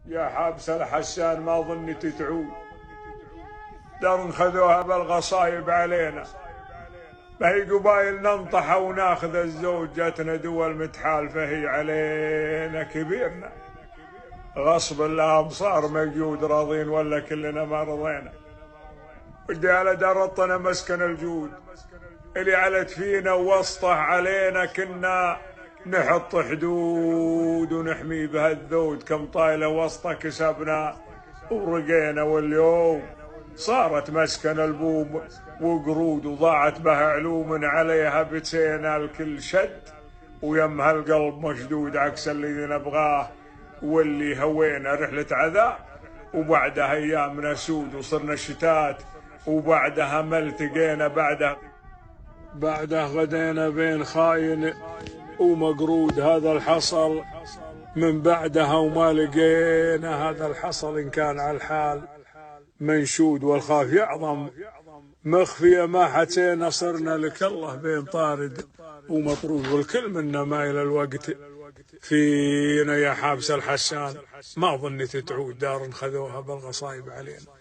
يا حابس الحسان ما ظنيت تعود، دار خذوها بالغصايب علينا، ما هي قبايل ننطح وناخذ الزوج، جاتنا دول متحالفة هي علينا كبيرنا، غصب الأمصار مقيود راضين ولا كلنا ما رضينا، ودي على درطنا مسكن الجود اللي علت فينا ووسطه علينا، كنا نحط حدود ونحمي بها الذود، كم طايلة وسطه كسبنا ورقينا، واليوم صارت مسكن البوم وقرود، وضاعت بها علوم عليها بتينا الكل شد، ويمها القلب مشدود عكس اللي نبغاه، واللي هوينا رحلة عذاب، وبعدها أيامنا سود وصرنا الشتات، وبعدها ما التقينا، بعدها غدينا بين خاين ومقرود، هذا الحصل من بعدها وما لقينا، هذا الحصل إن كان على الحال منشود، والخاف يعظم مخفية ما حتينا، صرنا لك الله بين طارد ومطرود، والكل منا مايل الوقت فينا يا حابس الحسان، ما ظنيت تعود، دار خذوها بالغصايب علينا.